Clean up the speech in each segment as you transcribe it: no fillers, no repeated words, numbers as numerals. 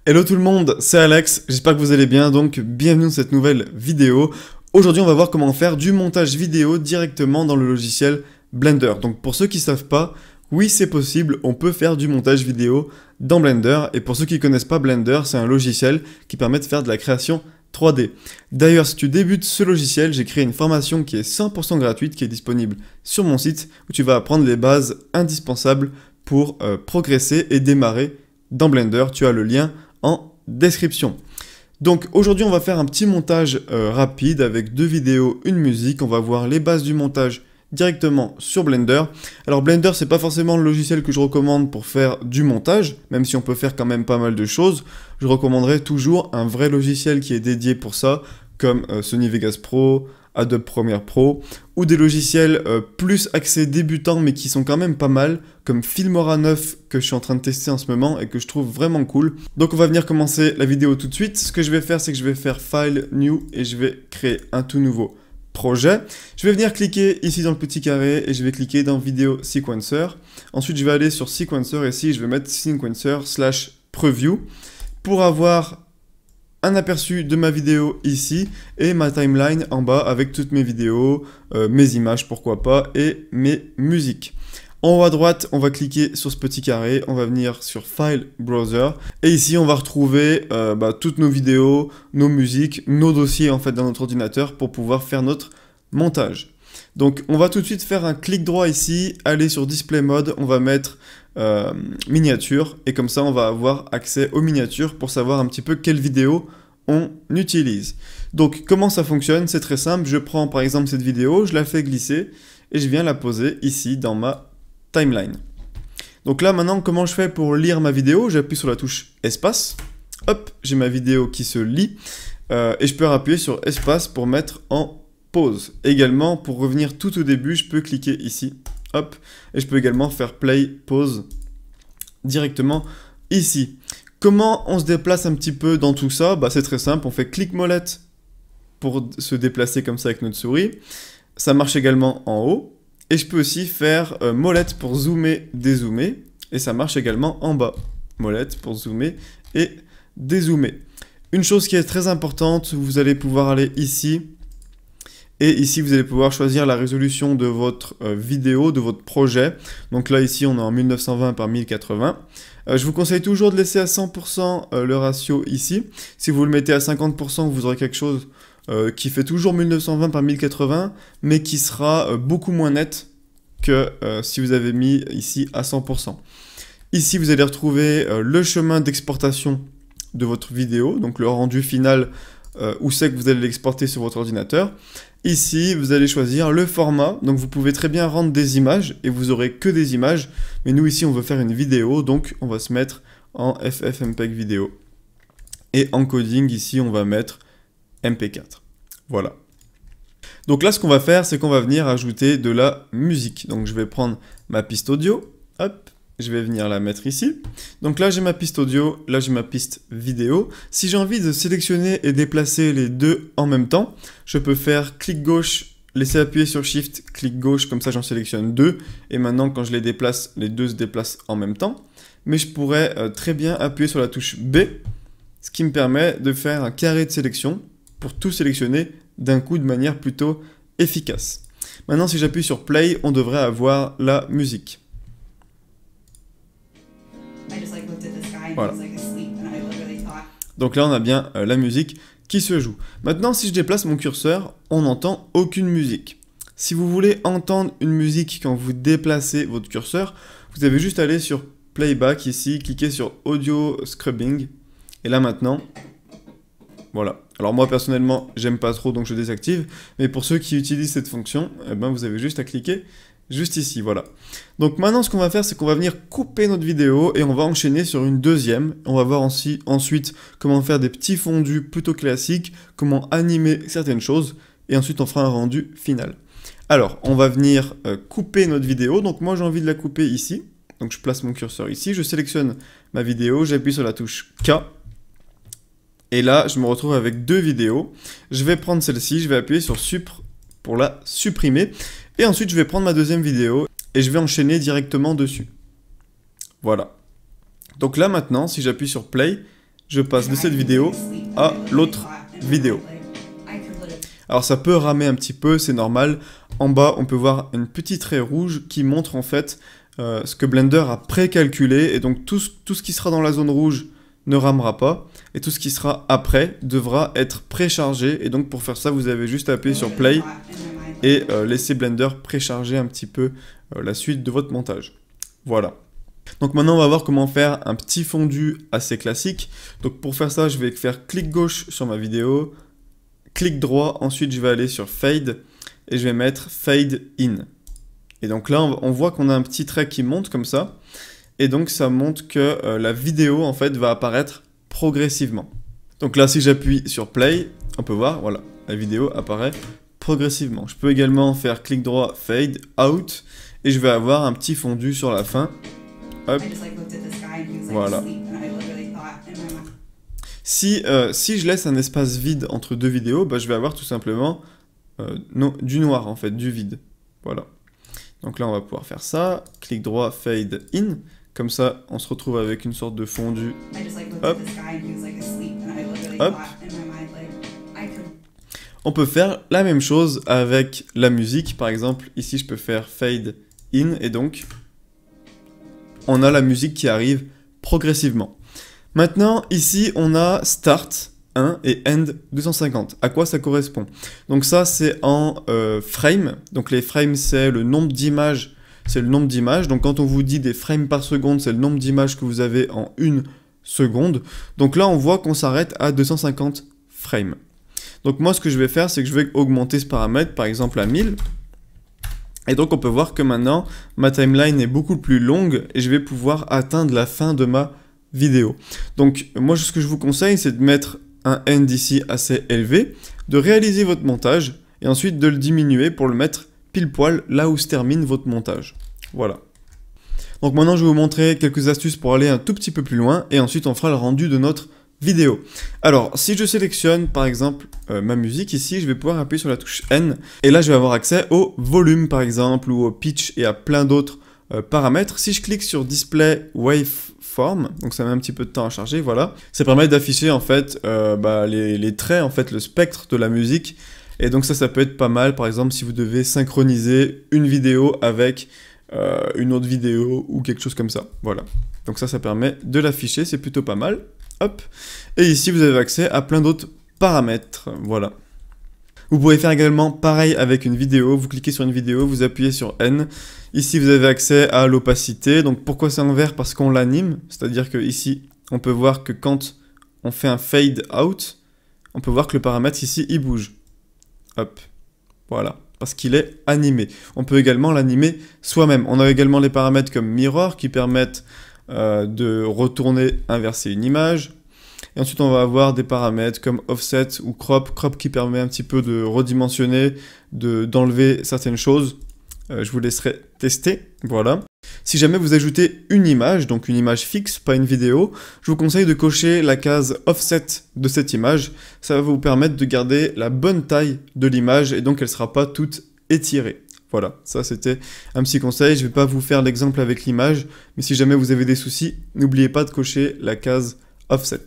Hello tout le monde, c'est Alex, j'espère que vous allez bien, donc bienvenue dans cette nouvelle vidéo. Aujourd'hui on va voir comment faire du montage vidéo directement dans le logiciel Blender. Donc pour ceux qui ne savent pas, oui c'est possible, on peut faire du montage vidéo dans Blender. Et pour ceux qui ne connaissent pas Blender, c'est un logiciel qui permet de faire de la création 3D. D'ailleurs si tu débutes ce logiciel, j'ai créé une formation qui est 100% gratuite, qui est disponible sur mon site, où tu vas apprendre les bases indispensables pour progresser et démarrer dans Blender. Tu as le lien en description. Donc aujourd'hui on va faire un petit montage rapide avec 2 vidéos, une musique. On va voir les bases du montage directement sur Blender. Alors Blender c'est pas forcément le logiciel que je recommande pour faire du montage, même si on peut faire quand même pas mal de choses. Je recommanderais toujours un vrai logiciel qui est dédié pour ça, comme Sony Vegas Pro, Adobe Premiere Pro, ou des logiciels plus axés débutants mais qui sont quand même pas mal, comme Filmora 9 que je suis en train de tester en ce moment et que je trouve vraiment cool. Donc on va venir commencer la vidéo tout de suite. Ce que je vais faire, c'est que je vais faire File, New, et je vais créer un tout nouveau projet. Je vais venir cliquer ici dans le petit carré et je vais cliquer dans Video Sequencer. Ensuite je vais aller sur Sequencer, ici je vais mettre Sequencer/Preview pour avoir un aperçu de ma vidéo ici et ma timeline en bas avec toutes mes vidéos, mes images pourquoi pas et mes musiques. En haut à droite, on va cliquer sur ce petit carré, on va venir sur File Browser et ici on va retrouver toutes nos vidéos, nos musiques, nos dossiers en fait dans notre ordinateur pour pouvoir faire notre montage. Donc on va tout de suite faire un clic droit ici, aller sur Display Mode, on va mettre miniature et comme ça on va avoir accès aux miniatures pour savoir un petit peu quelle vidéo on utilise. Donc comment ça fonctionne? C'est très simple, je prends par exemple cette vidéo, je la fais glisser et je viens la poser ici dans ma timeline. Donc là maintenant comment je fais pour lire ma vidéo? J'appuie sur la touche espace, hop, j'ai ma vidéo qui se lit et je peux appuyer sur espace pour mettre en pause. Également pour revenir tout au début, je peux cliquer ici, hop, et je peux également faire play, pause directement ici. Comment on se déplace un petit peu dans tout ça? C'est très simple, on fait clic molette pour se déplacer comme ça avec notre souris. Ça marche également en haut. Et je peux aussi faire molette pour zoomer, dézoomer. Et ça marche également en bas. Molette pour zoomer et dézoomer. Une chose qui est très importante, vous allez pouvoir aller ici. Et ici, vous allez pouvoir choisir la résolution de votre vidéo, de votre projet. Donc là, ici, on est en 1920 par 1080. Je vous conseille toujours de laisser à 100% le ratio ici. Si vous le mettez à 50%, vous aurez quelque chose qui fait toujours 1920 par 1080, mais qui sera beaucoup moins net que si vous avez mis ici à 100%. Ici, vous allez retrouver le chemin d'exportation de votre vidéo, donc le rendu final où c'est que vous allez l'exporter sur votre ordinateur. Ici, vous allez choisir le format, donc vous pouvez très bien rendre des images, et vous aurez que des images, mais nous ici on veut faire une vidéo, donc on va se mettre en FFmpeg vidéo. Et encoding, ici on va mettre MP4. Voilà. Donc là ce qu'on va faire, c'est qu'on va venir ajouter de la musique. Donc je vais prendre ma piste audio, hop, je vais venir la mettre ici. Donc là j'ai ma piste audio, là j'ai ma piste vidéo. Si j'ai envie de sélectionner et déplacer les deux en même temps, je peux faire clic gauche, laisser appuyer sur Shift, clic gauche, comme ça j'en sélectionne 2. Et maintenant quand je les déplace, les deux se déplacent en même temps. Mais je pourrais très bien appuyer sur la touche B, ce qui me permet de faire un carré de sélection pour tout sélectionner d'un coup de manière plutôt efficace. Maintenant si j'appuie sur Play, on devrait avoir la musique. Voilà. Donc là on a bien la musique qui se joue. Maintenant si je déplace mon curseur, on n'entend aucune musique. Si vous voulez entendre une musique quand vous déplacez votre curseur, vous avez juste à aller sur Playback ici, cliquer sur Audio Scrubbing, et là maintenant, voilà. Alors moi personnellement j'aime pas trop donc je désactive, mais pour ceux qui utilisent cette fonction, vous avez juste à cliquer juste ici, voilà. Donc maintenant ce qu'on va faire, c'est qu'on va venir couper notre vidéo et on va enchaîner sur une deuxième. On va voir ensuite comment faire des petits fondus plutôt classiques, comment animer certaines choses, et ensuite on fera un rendu final. Alors, on va venir couper notre vidéo. Donc moi j'ai envie de la couper ici. Donc je place mon curseur ici, je sélectionne ma vidéo, j'appuie sur la touche K. Et là, je me retrouve avec 2 vidéos. Je vais prendre celle-ci, je vais appuyer sur Supr pour la supprimer. Et ensuite, je vais prendre ma deuxième vidéo et je vais enchaîner directement dessus. Voilà. Donc là, maintenant, si j'appuie sur Play, je passe de cette vidéo à l'autre vidéo. Alors ça peut ramer un petit peu, c'est normal. En bas, on peut voir une petite raie rouge qui montre en fait ce que Blender a précalculé. Et donc tout ce qui sera dans la zone rouge ne ramera pas. Et tout ce qui sera après devra être préchargé. Et donc pour faire ça, vous avez juste à appuyer sur Play et laisser Blender précharger un petit peu la suite de votre montage. Voilà. Donc maintenant, on va voir comment faire un petit fondu assez classique. Donc pour faire ça, je vais faire clic gauche sur ma vidéo, clic droit, ensuite je vais aller sur Fade et je vais mettre Fade In. Et donc là, on voit qu'on a un petit trait qui monte comme ça. Et donc ça montre que la vidéo en fait va apparaître progressivement. Donc là, si j'appuie sur Play, on peut voir, voilà, la vidéo apparaît progressivement. Je peux également faire clic droit, Fade Out, et je vais avoir un petit fondu sur la fin. Hop. Voilà. Si je laisse un espace vide entre deux vidéos, bah, je vais avoir tout simplement du noir en fait, du vide. Voilà. Donc là, on va pouvoir faire ça. Clic droit, Fade In. Comme ça, on se retrouve avec une sorte de fondu. Hop. Hop. On peut faire la même chose avec la musique. Par exemple, ici, je peux faire Fade In. Et donc, on a la musique qui arrive progressivement. Maintenant, ici, on a Start 1 et End 250. À quoi ça correspond? Donc ça, c'est en frames. Donc les frames, c'est le nombre d'images. C'est le nombre d'images. Donc quand on vous dit des frames par seconde, c'est le nombre d'images que vous avez en une seconde. Donc là, on voit qu'on s'arrête à 250 frames. Donc moi, ce que je vais faire, c'est que je vais augmenter ce paramètre, par exemple à 1000. Et donc on peut voir que maintenant, ma timeline est beaucoup plus longue et je vais pouvoir atteindre la fin de ma vidéo. Donc moi, ce que je vous conseille, c'est de mettre un end ici assez élevé, de réaliser votre montage et ensuite de le diminuer pour le mettre pile poil là où se termine votre montage. Voilà. Donc maintenant, je vais vous montrer quelques astuces pour aller un tout petit peu plus loin et ensuite on fera le rendu de notre vidéo. Alors, si je sélectionne par exemple ma musique ici, je vais pouvoir appuyer sur la touche N et là je vais avoir accès au volume par exemple ou au pitch et à plein d'autres paramètres. Si je clique sur Display Waveform, donc ça met un petit peu de temps à charger, voilà, ça permet d'afficher en fait les traits, en fait le spectre de la musique. Et donc ça peut être pas mal, par exemple si vous devez synchroniser une vidéo avec une autre vidéo ou quelque chose comme ça, voilà. Donc ça permet de l'afficher, c'est plutôt pas mal. Hop. Et ici, vous avez accès à plein d'autres paramètres. Voilà. Vous pouvez faire également pareil avec une vidéo. Vous cliquez sur une vidéo, vous appuyez sur N. Ici, vous avez accès à l'opacité. Donc, pourquoi c'est en vert? Parce qu'on l'anime. C'est-à-dire que ici, on peut voir que quand on fait un fade out, on peut voir que le paramètre ici, il bouge. Hop. Voilà. Parce qu'il est animé. On peut également l'animer soi-même. On a également les paramètres comme mirror qui permettent de retourner, inverser une image. Et ensuite, on va avoir des paramètres comme offset ou crop qui permet un petit peu de redimensionner, d'enlever certaines choses. Je vous laisserai tester, voilà. Si jamais vous ajoutez une image, donc une image fixe, pas une vidéo, je vous conseille de cocher la case offset de cette image. Ça va vous permettre de garder la bonne taille de l'image et donc elle ne sera pas toute étirée. Voilà, ça c'était un petit conseil. Je ne vais pas vous faire l'exemple avec l'image, mais si jamais vous avez des soucis, n'oubliez pas de cocher la case offset.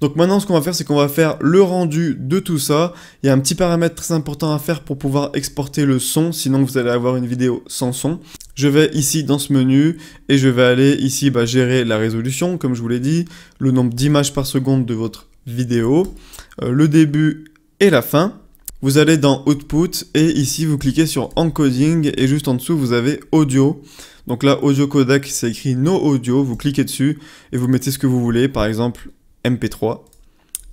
Donc maintenant, ce qu'on va faire, c'est qu'on va faire le rendu de tout ça. Il y a un petit paramètre très important à faire pour pouvoir exporter le son, sinon vous allez avoir une vidéo sans son. Je vais ici dans ce menu et je vais aller ici gérer la résolution, comme je vous l'ai dit, le nombre d'images par seconde de votre vidéo, le début et la fin. Vous allez dans Output et ici vous cliquez sur Encoding et juste en dessous vous avez Audio. Donc là, Audio Codec, c'est écrit No Audio, vous cliquez dessus et vous mettez ce que vous voulez, par exemple MP3.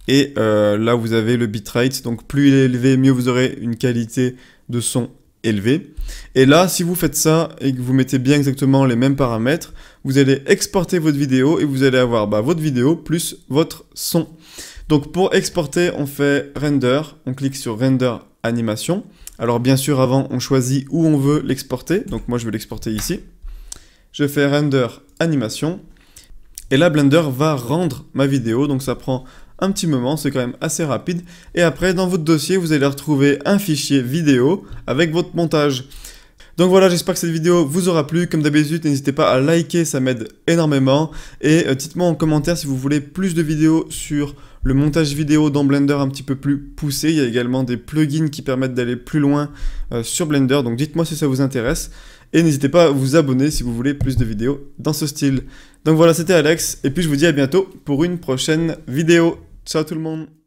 Et là vous avez le bitrate, donc plus il est élevé, mieux vous aurez une qualité de son élevée. Et là, si vous faites ça et que vous mettez bien exactement les mêmes paramètres, vous allez exporter votre vidéo et vous allez avoir votre vidéo plus votre son. Donc pour exporter, on fait Render, on clique sur Render Animation. Alors bien sûr, avant, on choisit où on veut l'exporter. Donc moi, je vais l'exporter ici. Je fais Render Animation. Et là, Blender va rendre ma vidéo. Donc ça prend un petit moment, c'est quand même assez rapide. Et après, dans votre dossier, vous allez retrouver un fichier vidéo avec votre montage. Donc voilà, j'espère que cette vidéo vous aura plu. Comme d'habitude, n'hésitez pas à liker, ça m'aide énormément. Et dites-moi en commentaire si vous voulez plus de vidéos sur le montage vidéo dans Blender un petit peu plus poussé. Il y a également des plugins qui permettent d'aller plus loin sur Blender. Donc dites-moi si ça vous intéresse. Et n'hésitez pas à vous abonner si vous voulez plus de vidéos dans ce style. Donc voilà, c'était Alex. Et puis je vous dis à bientôt pour une prochaine vidéo. Ciao tout le monde!